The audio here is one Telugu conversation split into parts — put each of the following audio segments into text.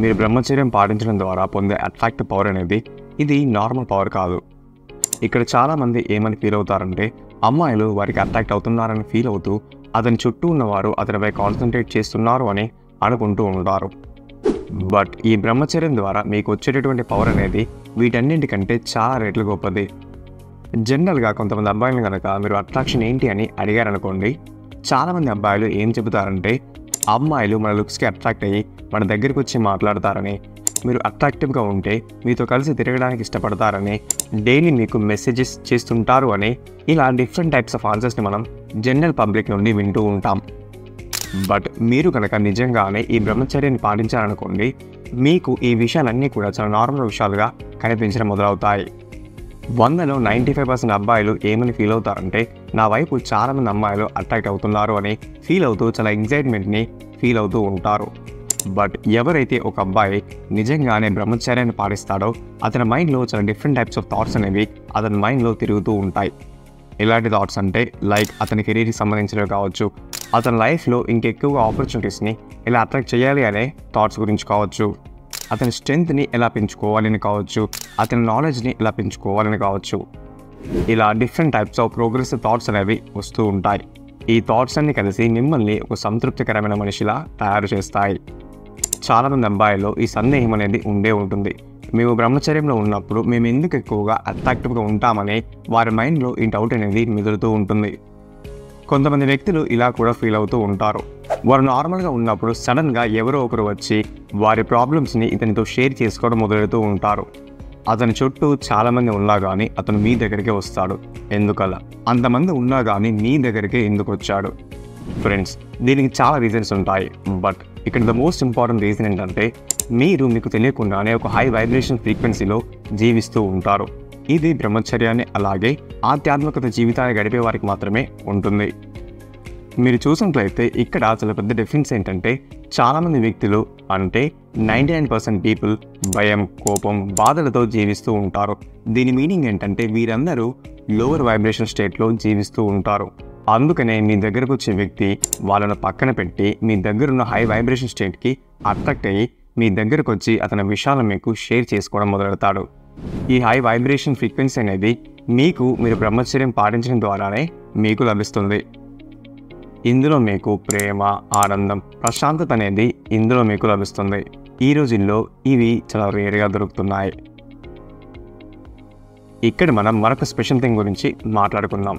మీరు బ్రహ్మచర్యం పాటించడం ద్వారా పొందే అట్రాక్టివ్ పవర్ అనేది ఇది నార్మల్ పవర్ కాదు. ఇక్కడ చాలామంది ఏమని ఫీల్ అవుతారంటే అమ్మాయిలు వారికి అట్రాక్ట్ అవుతున్నారని ఫీల్ అవుతూ అతని చుట్టూ ఉన్నవారు అతనిపై కాన్సన్ట్రేట్ చేస్తున్నారు అని అనుకుంటూ ఉంటారు. బట్ ఈ బ్రహ్మచర్యం ద్వారా మీకు వచ్చేటటువంటి పవర్ అనేది వీటన్నింటికంటే చాలా రెట్లు గొప్పది. జనరల్గా కొంతమంది అబ్బాయిలను కనుక మీరు అట్రాక్షన్ ఏంటి అని అడిగారనుకోండి, చాలామంది అబ్బాయిలు ఏం చెబుతారంటే అమ్మాయిలు మన లుక్స్కి అట్రాక్ట్ అయ్యి మన దగ్గరికి వచ్చి మాట్లాడతారని, మీరు అట్రాక్టివ్గా ఉంటే మీతో కలిసి తిరగడానికి ఇష్టపడతారని, డైలీ మీకు మెసేజెస్ చేస్తుంటారు అని, ఇలా డిఫరెంట్ టైప్స్ ఆఫ్ ఆన్సర్స్ని మనం జనరల్ పబ్లిక్ నుండి వింటూ ఉంటాం. బట్ మీరు కనుక నిజంగానే ఈ బ్రహ్మచర్యాన్ని పాటించాలనుకోండి, మీకు ఈ విషయాలన్నీ కూడా చాలా నార్మల్ విషయాలుగా కనిపించడం మొదలవుతాయి. 100లో 95% అబ్బాయిలు ఏమని ఫీల్ అవుతారంటే నా వైపు చాలామంది అమ్మాయిలు అట్రాక్ట్ అవుతున్నారు అని ఫీల్ అవుతూ చాలా ఎగ్జైట్మెంట్ని ఫీల్ అవుతూ ఉంటారు. బట్ ఎవరైతే ఒక అబ్బాయి నిజంగానే బ్రహ్మచర్యాన్ని పాటిస్తాడో అతని మైండ్లో చాలా డిఫరెంట్ టైప్స్ ఆఫ్ థాట్స్ అనేవి అతని మైండ్లో తిరుగుతూ ఉంటాయి. ఎలాంటి థాట్స్ అంటే లైక్ అతని కెరీర్కి సంబంధించినవి కావచ్చు, అతని లైఫ్లో ఇంకెక్కువగా ఆపర్చునిటీస్ని ఎలా అట్రాక్ట్ చేయాలి అనే థాట్స్ గురించి కావచ్చు, అతని స్ట్రెంగ్త్ని ఎలా పెంచుకోవాలని కావచ్చు, అతని నాలెడ్జ్ని ఎలా పెంచుకోవాలని కావచ్చు, ఇలా different types of progressive thoughts అనేవి వస్తూ ఉంటాయి. ఈ థాట్స్ అన్ని కలిసి మిమ్మల్ని ఒక సంతృప్తికరమైన మనిషిలా తయారు చేస్తాయి. చాలామంది అబ్బాయిల్లో ఈ సందేహం అనేది ఉండే ఉంటుంది. మేము బ్రహ్మచర్యంలో ఉన్నప్పుడు మేము ఎందుకు ఎక్కువగా అట్రాక్టివ్గా ఉంటామని వారి మైండ్లో ఈ డౌట్ అనేది మెదులుతూ ఉంటుంది. కొంతమంది వ్యక్తులు ఇలా కూడా ఫీల్ అవుతూ ఉంటారు. వారు నార్మల్గా ఉన్నప్పుడు సడన్గా ఎవరో ఒకరు వచ్చి వారి ప్రాబ్లమ్స్ని ఇతనితో షేర్ చేసుకోవడం మొదలెడుతూ ఉంటారు. అతని చుట్టూ చాలామంది ఉన్నా కానీ అతను మీ దగ్గరికే వస్తాడు. ఎందుకలా? అంతమంది ఉన్నా కానీ మీ దగ్గరికే ఎందుకు వచ్చాడు? ఫ్రెండ్స్, దీనికి చాలా రీజన్స్ ఉంటాయి. బట్ ఇక్కడ ద మోస్ట్ ఇంపార్టెంట్ రీజన్ ఏంటంటే మీకు తెలియకుండానే ఒక హై వైబ్రేషన్ ఫ్రీక్వెన్సీలో జీవిస్తూ ఉంటారు. ఇది బ్రహ్మచర్యాన్ని అలాగే ఆధ్యాత్మికత జీవితాన్ని గడిపే వారికి మాత్రమే ఉంటుంది. మీరు చూసినట్లయితే ఇక్కడ చాలా పెద్ద డిఫరెన్స్ ఏంటంటే చాలామంది వ్యక్తులు అంటే 99% పీపుల్ భయం, కోపం, బాధలతో జీవిస్తూ ఉంటారు. దీని మీనింగ్ ఏంటంటే వీరందరూ లోవర్ వైబ్రేషన్ స్టేట్లో జీవిస్తూ ఉంటారు. అందుకనే మీ దగ్గరకు వచ్చే వ్యక్తి వాళ్ళను పక్కన పెట్టి మీ దగ్గరున్న హై వైబ్రేషన్ స్టేట్కి అట్రాక్ట్ అయ్యి మీ దగ్గరకు వచ్చి అతని విషయాలను మీకు షేర్ చేసుకోవడం మొదలెడతాడు. ఈ హై వైబ్రేషన్ ఫ్రీక్వెన్సీ అనేది మీరు బ్రహ్మచర్యం పాటించడం ద్వారానే మీకు లభిస్తుంది. ఇందులో మీకు ప్రేమ, ఆనందం, ప్రశాంతత అనేది ఇందులో మీకు లభిస్తుంది. ఈ రోజుల్లో ఇవి చాలా రేర్గా దొరుకుతున్నాయి. ఇక్కడ మనం మరొక స్పెషల్ థింగ్ గురించి మాట్లాడుకుందాం.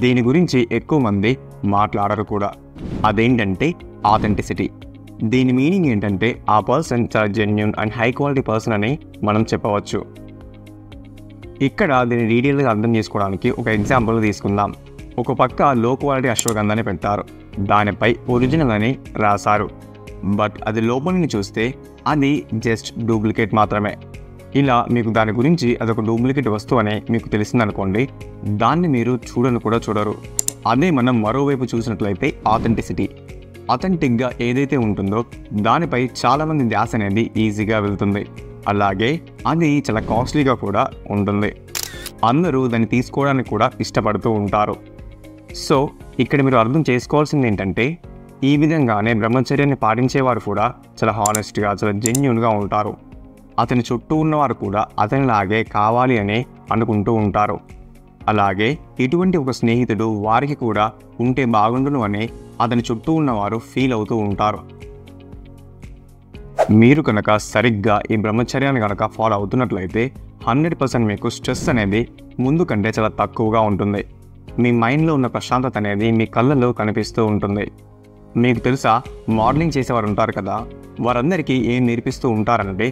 దీని గురించి ఎక్కువ మంది మాట్లాడరు కూడా. అదేంటంటే ఆథెంటిసిటీ. దీని మీనింగ్ ఏంటంటే ఆ పర్సన్ చాలా genuine and high quality person అని మనం చెప్పవచ్చు. ఇక్కడ దీన్ని డీటెయిల్గా అర్థం చేసుకోవడానికి ఒక ఎగ్జాంపుల్ తీసుకుందాం. ఒక పక్క లో క్వాలిటీ అశ్వగంధాన్ని పెట్టారు, దానిపై ఒరిజినల్ అని రాశారు. బట్ అది లోపలిని చూస్తే అది జస్ట్ డూప్లికేట్ మాత్రమే. ఇలా మీకు దాని గురించి అదొక డూప్లికేట్ వస్తువు అని మీకు తెలిసిందనుకోండి, దాన్ని మీరు చూడను కూడా చూడరు. అదే మనం మరోవైపు చూసినట్లయితే ఆథెంటిసిటీ. అథెంటిక్గా ఏదైతే ఉంటుందో దానిపై చాలామంది ధ్యాస అనేది ఈజీగా వెళ్తుంది. అలాగే అది చాలా కాస్ట్లీగా కూడా ఉంటుంది. అందరూ దాన్ని తీసుకోవడానికి కూడా ఇష్టపడుతూ ఉంటారు. సో ఇక్కడ మీరు అర్థం చేసుకోవాల్సింది ఏంటంటే ఈ విధంగానే బ్రహ్మచర్యాన్ని పాటించేవారు కూడా చాలా హానెస్ట్గా, చాలా జెన్యూన్గా ఉంటారు. అతని చుట్టూ ఉన్నవారు కూడా అతనిలాగే కావాలి అని అనుకుంటూ ఉంటారు. అలాగే ఇటువంటి ఒక స్నేహితుడు వారికి కూడా ఉంటే బాగుండును అని అతని చుట్టూ ఉన్నవారు ఫీల్ అవుతూ ఉంటారు. మీరు కనుక సరిగ్గా ఈ బ్రహ్మచర్యాన్ని కనుక ఫాలో అవుతున్నట్లయితే 100% మీకు స్ట్రెస్ అనేది ముందు కంటే చాలా తక్కువగా ఉంటుంది. మీ మైండ్లో ఉన్న ప్రశాంతత అనేది మీ కళ్ళలో కనిపిస్తూ ఉంటుంది. మీకు తెలుసా, మోడలింగ్ చేసేవారు ఉంటారు కదా, వారందరికీ ఏం నేర్పిస్తూ ఉంటారంటే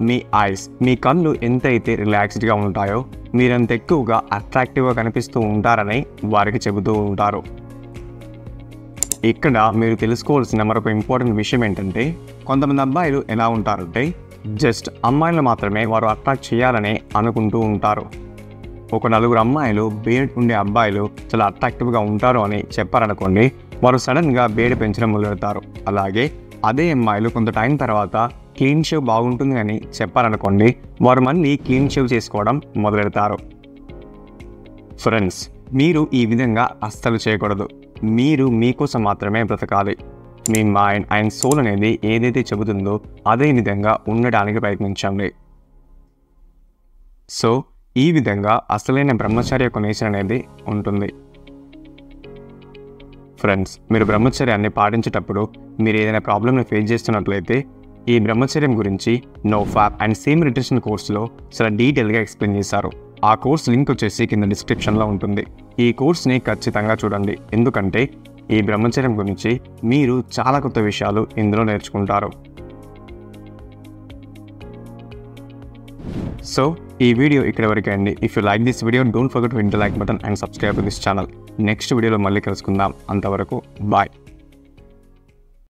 మీ ఐస్, మీ కళ్ళు ఎంతైతే రిలాక్స్డ్గా ఉంటాయో మీరంత ఎక్కువగా అట్రాక్టివ్గా కనిపిస్తూ ఉంటారని వారికి చెబుతూ ఉంటారు. ఇక్కడ మీరు తెలుసుకోవాల్సిన మరొక ఇంపార్టెంట్ విషయం ఏంటంటే కొంతమంది అబ్బాయిలు ఎలా ఉంటారంటే జస్ట్ అమ్మాయిలు మాత్రమే వారు అట్రాక్ట్ చేయాలని అనుకుంటూ ఉంటారు. ఒక 4 అమ్మాయిలు బీడ్ ఉండే అబ్బాయిలు చాలా అట్రాక్టివ్గా ఉంటారు అని చెప్పారనుకోండి, వారు సడన్గా బీడ్ పెంచడం మొదలెడతారు. అలాగే అదే అమ్మాయిలు కొంత టైం తర్వాత క్లీన్ షేవ్ బాగుంటుంది అని చెప్పారనుకోండి, వారు మళ్ళీ క్లీన్ షేవ్ చేసుకోవడం మొదలెడతారు. ఫ్రెండ్స్, మీరు ఈ విధంగా అస్సలు చేయకూడదు. మీరు మీకోసం మాత్రమే బ్రతకాలి. మీ మైండ్ అండ్ సోల్ అనేది ఏదైతే చెబుతుందో అదే విధంగా ఉండడానికి ప్రయత్నించండి. సో ఈ విధంగా అసలైన బ్రహ్మచర్య యొక్క నేచర్ అనేది ఉంటుంది. ఫ్రెండ్స్, మీరు బ్రహ్మచర్యాన్ని పాటించేటప్పుడు మీరు ఏదైనా ప్రాబ్లమ్ని ఫేస్ చేస్తున్నట్లయితే ఈ బ్రహ్మచర్యం గురించి no fap and semen retention కోర్సులో చాలా డీటెయిల్గా ఎక్స్ప్లెయిన్ చేశారు. ఆ కోర్స్ లింక్ వచ్చేసి కింద డిస్క్రిప్షన్లో ఉంటుంది. ఈ కోర్స్ని ఖచ్చితంగా చూడండి, ఎందుకంటే ఈ బ్రహ్మచర్యం గురించి మీరు చాలా కొత్త విషయాలు ఇందులో నేర్చుకుంటారు. సో ఈ వీడియో ఇక్కడ వరకే అండి. If you like this video don't forget to hit the like button and subscribe to this channel. Next వీడియోలో మళ్ళీ కలుసుకుందాం. అంతవరకు బాయ్.